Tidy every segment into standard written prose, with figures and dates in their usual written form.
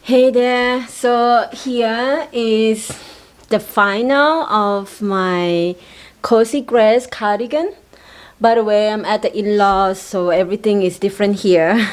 Hey there, so here is the final of my cozy grace cardigan. By the way, I'm at the in-laws, so everything is different here.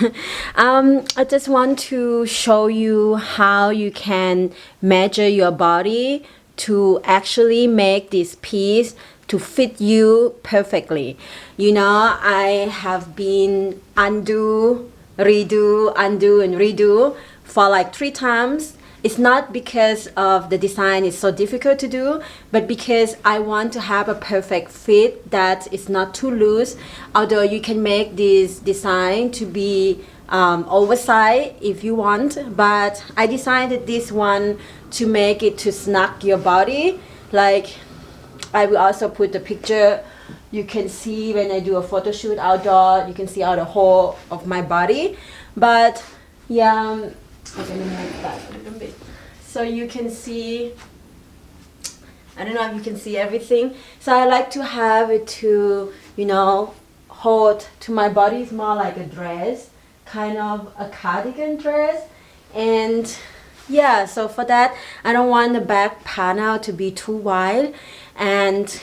I just want to show you how you can measure your body to actually make this piece to fit you perfectly. You know, I have been undo, redo, undo, and redo for like 3 times. It's not because of the design is so difficult to do, but because I want to have a perfect fit that is not too loose. Although you can make this design to be oversized if you want, but I designed this one to make it to snug your body. Like, I will also put the picture. You can see when I do a photo shoot outdoor, you can see all the whole of my body. But yeah, I'm gonna move that a little bit so you can see. I don't know if you can see everything. So I like to have it to, you know, hold to my body. It's more like a dress, kind of a cardigan dress. And yeah, so for that, I don't want the back panel to be too wide, and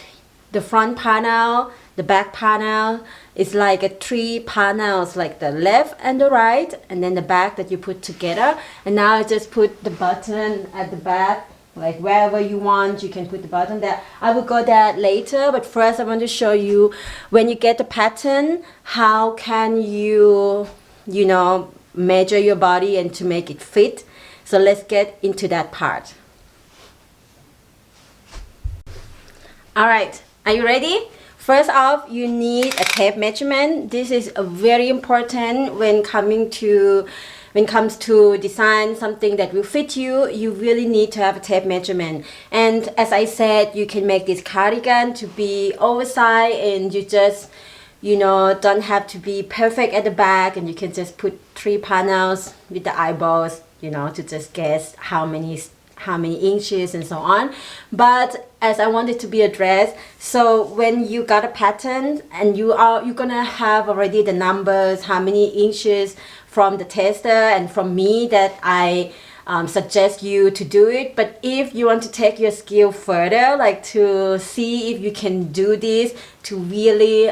the front panel, the back panel is like a 3 panels, like the left and the right, and then the back that you put together. And now I just put the button at the back, like wherever you want, you can put the button there. I will go there later, but first I want to show you when you get the pattern, how can you, you know, measure your body and to make it fit. So let's get into that part. All right, are you ready? First off, you need a tape measurement. This is very important when comes to design something that will fit you. You really need to have a tape measurement. And as I said, you can make this cardigan to be oversized, and you just, you know, don't have to be perfect at the back, and you can just put 3 panels with the eyeballs, you know, to just guess how many inches and so on. But as I want it to be a dress, so when you got a pattern and you're gonna have already the numbers, how many inches from the tester and from me that I suggest you to do it. But if you want to take your skill further, like to see if you can do this to really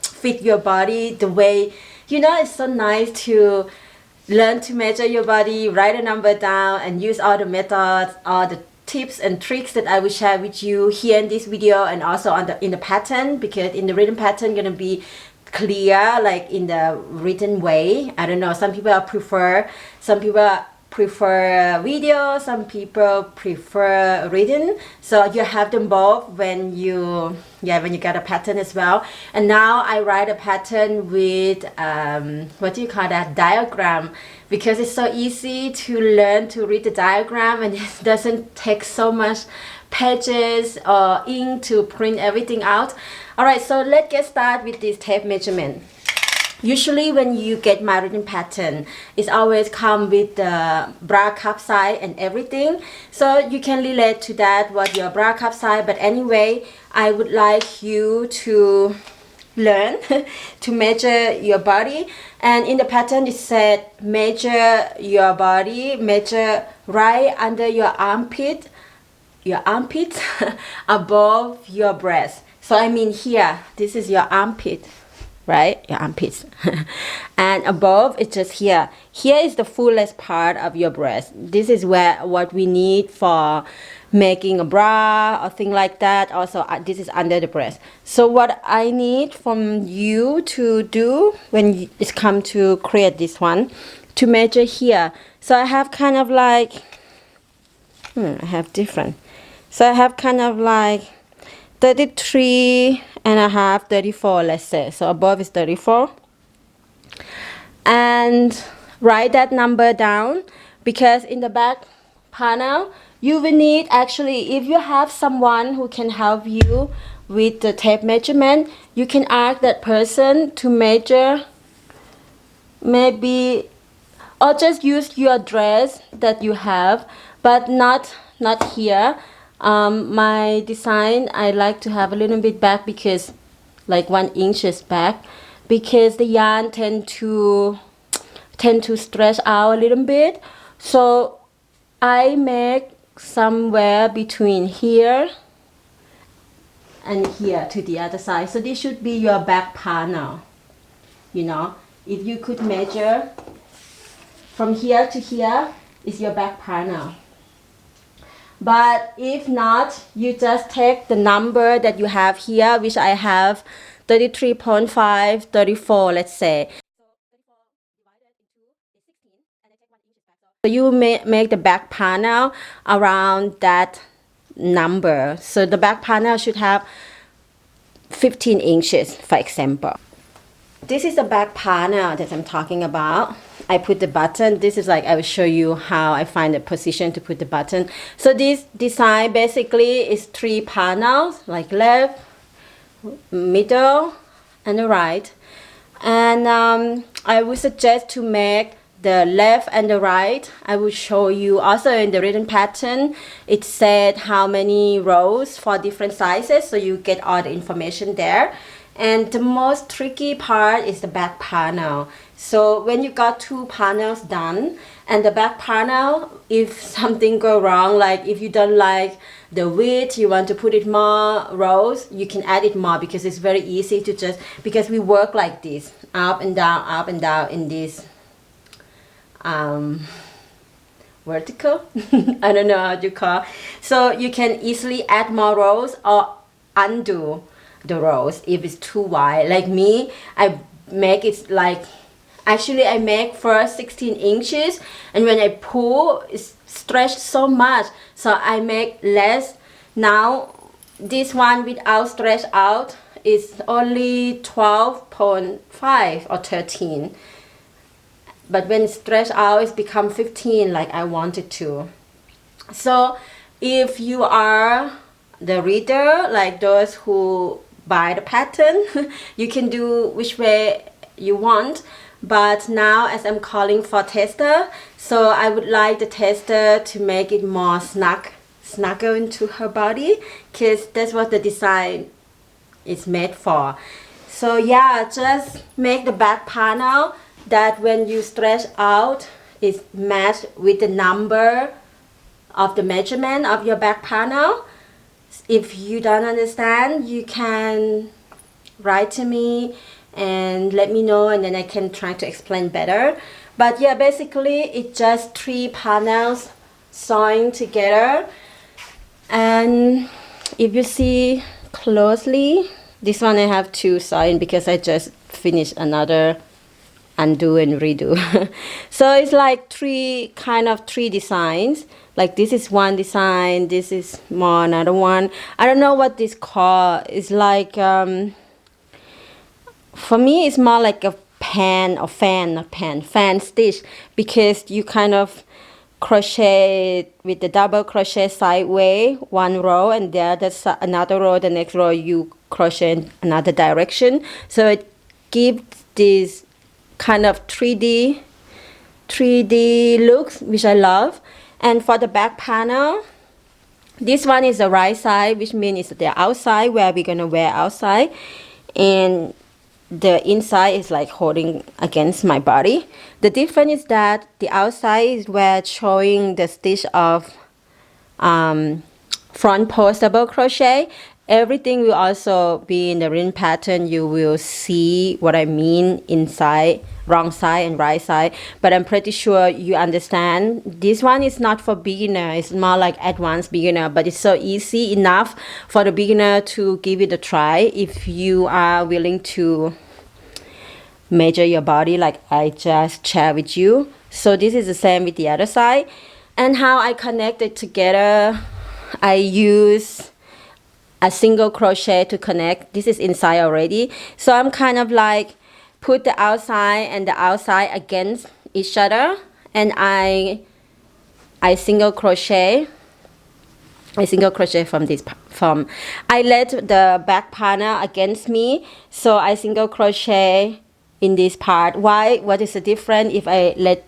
fit your body the way, you know, it's so nice to learn to measure your body, write a number down, and use all the methods, all the tips and tricks that I will share with you here in this video, and also in the pattern, because in the written pattern gonna be clear, like in the written way. I don't know, some people prefer video, some people prefer written, so you have them both when you get a pattern as well. And now I write a pattern with what do you call that, diagram, because it's so easy to learn to read the diagram, and it doesn't take so much pages or ink to print everything out. All right, so let's get started with this tape measurement. Usually when you get my written pattern, it's always come with the bra cup size and everything. So you can relate to that, what your bra cup size. But anyway, I would like you to learn to measure your body. And in the pattern it said measure your body, measure right under your armpit above your breast. So I mean here, this is your armpit, right? Your armpits. And above, it's just here. Here is the fullest part of your breast. This is what we need for making a bra or thing like that. Also, this is under the breast. So what I need from you to do when it's come to create this one, to measure here. So I have kind of like, I have different. So I have kind of like 33 and a half, 34, let's say. So above is 34. And write that number down, because in the back panel, you will need, actually, if you have someone who can help you with the tape measurement, you can ask that person to measure maybe, or just use your dress that you have, but not here. My design, I like to have a little bit back, because like 1 inch back, because the yarn tend to stretch out a little bit. So I make somewhere between here and here to the other side. So this should be your back panel. You know, if you could measure from here to here is your back panel. But if not, you just take the number that you have here, which I have 33.5, 34, let's say. So you make the back panel around that number. So the back panel should have 15 inches, for example. This is the back panel that I'm talking about. I put the button. This is like, I will show you how I find the position to put the button. So this design basically is 3 panels, like left, middle, and the right. And I would suggest to make the left and the right. I will show you also in the written pattern. It said how many rows for different sizes, so you get all the information there. And the most tricky part is the back panel. So when you got 2 panels done, and the back panel, if something go wrong, like if you don't like the width, you want to put it more rows, you can add it more, because it's very easy to just, because we work like this, up and down in this vertical. I don't know how to call. So you can easily add more rows or undo the rows if it's too wide. Like me, I make it like, actually I make first 16 inches, and when I pull, it's stretched so much, so I make less. Now this one without stretch out is only 12.5 or 13, but when it's stretched out, it's become 15 like I wanted to. So if you are the reader, like those who buy the pattern, you can do which way you want. But now, as I'm calling for tester, so I would like the tester to make it more snuggle into her body, because that's what the design is made for. So yeah, just make the back panel that when you stretch out is matched with the number of the measurement of your back panel. If you don't understand, you can write to me and let me know, and then I can try to explain better. But yeah, basically it's just 3 panels sewing together. And if you see closely, this one I have 2 sewing because I just finished another undo and redo. So it's like 3 designs. Like this is one design, this is more another one. I don't know what this called. It's like for me it's more like a fan stitch, because you kind of crochet with the double crochet sideways 1 row, and the other another row, the next row you crochet in another direction. So it gives this kind of 3D looks, which I love. And for the back panel, this one is the right side, which means it's the outside where we're gonna wear outside, and the inside is like holding against my body. The difference is that the outside is where showing the stitch of front post double crochet. Everything will also be in the written pattern. You will see what I mean inside, wrong side and right side, but I'm pretty sure you understand. This one is not for beginner, it's more like advanced beginner, but it's so easy enough for the beginner to give it a try if you are willing to measure your body like I just shared with you. So this is the same with the other side. And how I connect it together, I use a single crochet to connect. This is inside already, so I'm kind of like put the outside and the outside against each other, and I single crochet from this, I let the back panel against me, so I single crochet in this part. Why? What is the difference if I let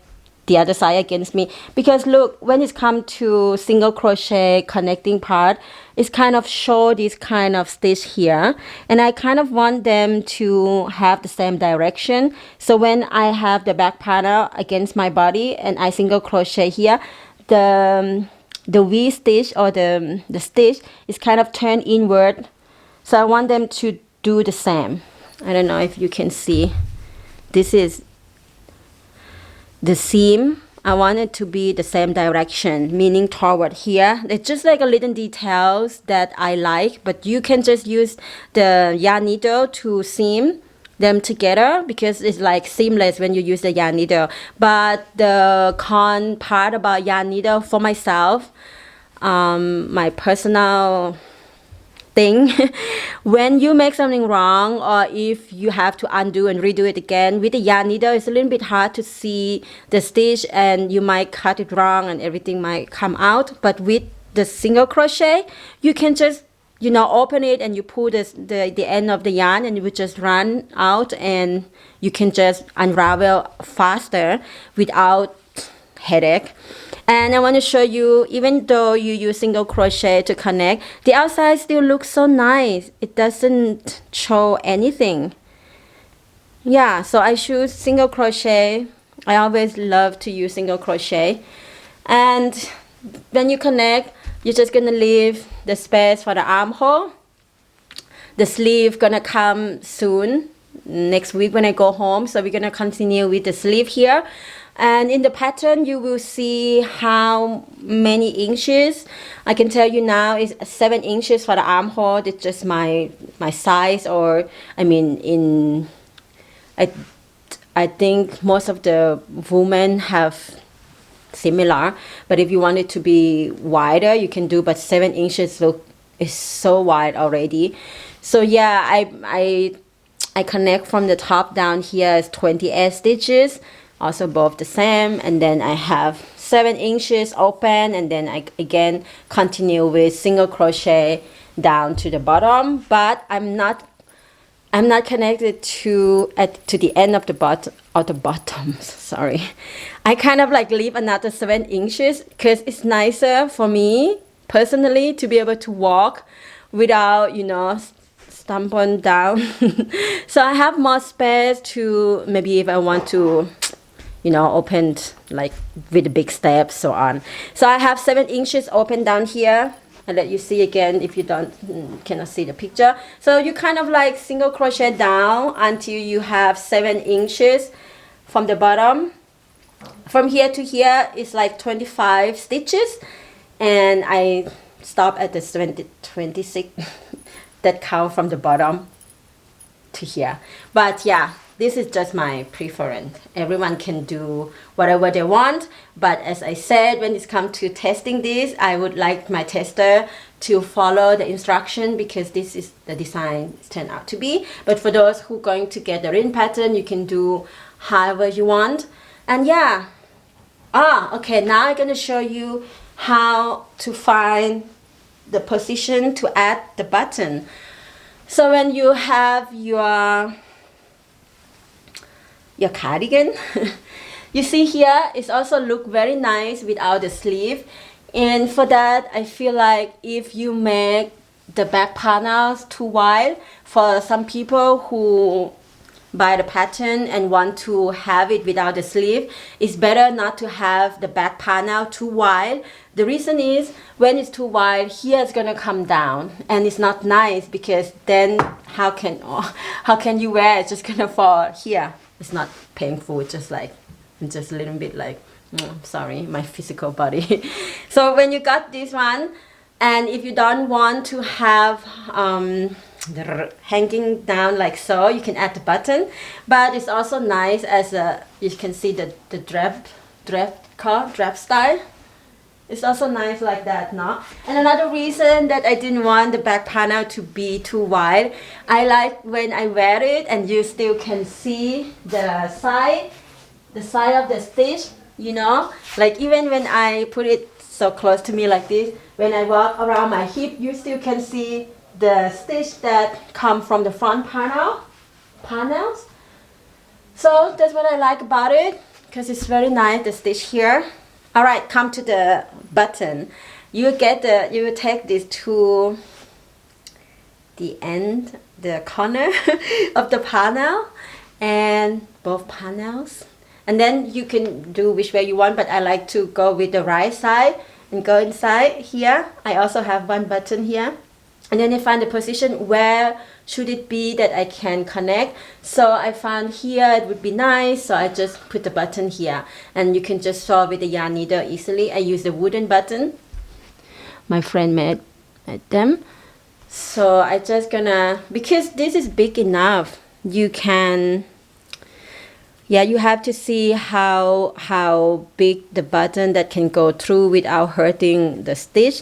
the other side against me, because look, when it's come to single crochet connecting part, it's kind of show this kind of stitch here, and I kind of want them to have the same direction. So when I have the back panel against my body and I single crochet here, the V stitch or the stitch is kind of turned inward. So I want them to do the same. I don't know if you can see. This is the seam. I want it to be the same direction, meaning toward here. It's just like a little details that I like, but you can just use the yarn needle to seam them together, because it's like seamless when you use the yarn needle. But the con part about yarn needle for myself, my personal thing, when you make something wrong, or if you have to undo and redo it again with the yarn needle, it's a little bit hard to see the stitch, and you might cut it wrong and everything might come out. But with the single crochet, you can just, you know, open it and you pull the end of the yarn, and it will just run out, and you can just unravel faster without headache. And I want to show you, even though you use single crochet to connect, the outside still looks so nice. It doesn't show anything. Yeah, so I choose single crochet. I always love to use single crochet. And when you connect, you're just gonna leave the space for the armhole. The sleeve gonna come soon, next week when I go home. So we're gonna continue with the sleeve here. And in the pattern, you will see how many inches. I can tell you now is 7 inches for the armhole. It's just my size, or I mean, I think most of the women have similar. But if you want it to be wider, you can do. But 7 inches is so wide already. So yeah, I connect from the top down here is 28 stitches. Also both the same, and then I have 7 inches open, and then I again continue with single crochet down to the bottom. But I'm not connected to the end of the bottom. Sorry, I kind of like leave another 7 inches, because it's nicer for me personally to be able to walk without, you know, stumbling down. So I have more space to, maybe if I want to, you know, opened like with the big steps, so on. So I have 7 inches open down here. I'll let you see again if you cannot see the picture. So you kind of like single crochet down until you have 7 inches from the bottom. From here to here is like 25 stitches, and I stop at the 26 that count from the bottom to here. But yeah, this is just my preference. Everyone can do whatever they want. But as I said, when it comes to testing this, I would like my tester to follow the instruction, because this is the design it's turned out to be. But for those who are going to get the written pattern, you can do however you want. And yeah. Okay, now I'm going to show you how to find the position to add the button. So when you have your cardigan, you see here it's also look very nice without the sleeve. And for that, I feel like if you make the back panels too wide, for some people who buy the pattern and want to have it without the sleeve, it's better not to have the back panel too wide. The reason is, when it's too wide, here it's gonna come down, and it's not nice, because then how can you wear it? It's just gonna fall here. It's not painful, it's just like, just a little bit like, sorry, my physical body. So when you got this one, and if you don't want to have hanging down like so, you can add the button. But it's also nice as you can see the drap style. It's also nice like that, no? And another reason that I didn't want the back panel to be too wide, I like when I wear it and you still can see the side of the stitch, you know? Like even when I put it so close to me like this, when I walk around my hip, you still can see the stitch that come from the front panels. So that's what I like about it. because it's very nice, the stitch here. All right, come to the button. You take this to the end, the corner of the panel, and both panels, and then you can do which way you want, but I like to go with the right side and go inside here. I also have one button here, and then I find the position where should it be that I can connect. So I found here it would be nice, so I just put the button here, and you can just sew with the yarn needle easily. I use the wooden button my friend made them. So I just gonna, because this is big enough, you can, yeah, you have to see how big the button that can go through without hurting the stitch.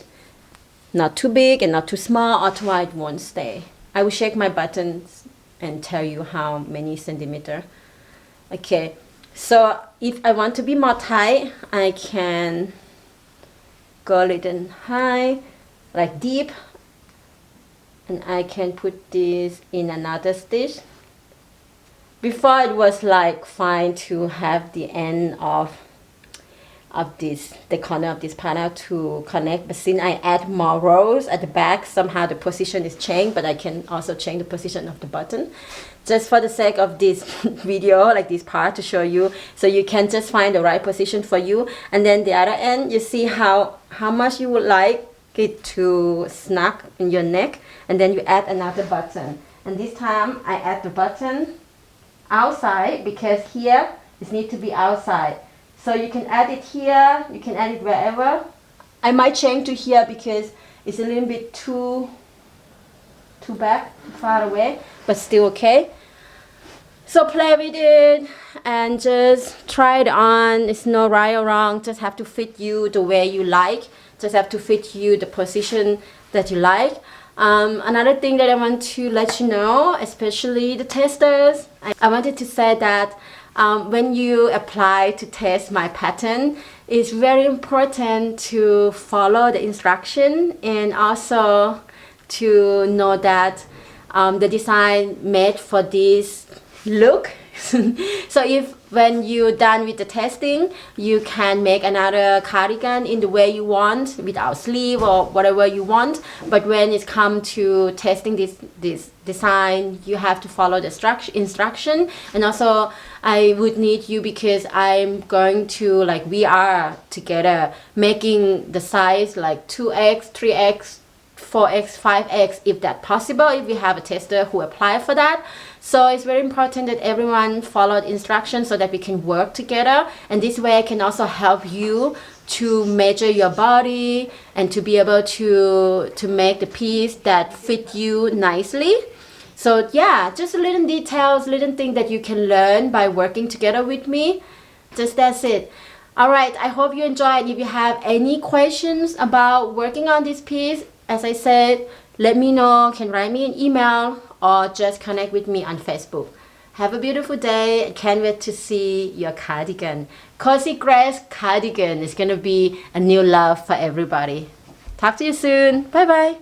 Not too big and not too small, otherwise it won't stay. I will check my buttons and tell you how many centimeter. Okay, so if I want to be more tight, I can go a little high, like deep, and I can put this in another stitch. Before it was like fine to have the end of this, the corner of this panel to connect, but since I add more rows at the back, somehow the position is changed, but I can also change the position of the button. Just for the sake of this video, like this part to show you, so you can just find the right position for you. And then the other end, you see how much you would like it to snug in your neck, and then you add another button. And this time I add the button outside, because here it needs to be outside. So you can add it here, you can add it wherever. I might change to here because it's a little bit too back, far away, but still okay. So play with it and just try it on. It's no right or wrong, just have to fit you the way you like. Just have to fit you the position that you like. Another thing that I want to let you know, especially the testers, I wanted to say that when you apply to test my pattern, it's very important to follow the instruction, and also to know that the design made for this look. So if when you're done with the testing, you can make another cardigan in the way you want, without sleeve or whatever you want. But when it comes to testing this design, you have to follow the instruction. And also I would need you, because I'm going to, like, we are together making the size like 2x, 3x, 4x, 5x, if that's possible, if we have a tester who apply for that. So it's very important that everyone followed instructions so that we can work together, and this way I can also help you to measure your body and to be able to make the piece that fit you nicely. So yeah, just little details, little things that you can learn by working together with me. Just that's it. Alright, I hope you enjoyed. If you have any questions about working on this piece, as I said, let me know. You can write me an email or just connect with me on Facebook. Have a beautiful day. I can't wait to see your cardigan. Cozy Grace cardigan is going to be a new love for everybody. Talk to you soon. Bye bye.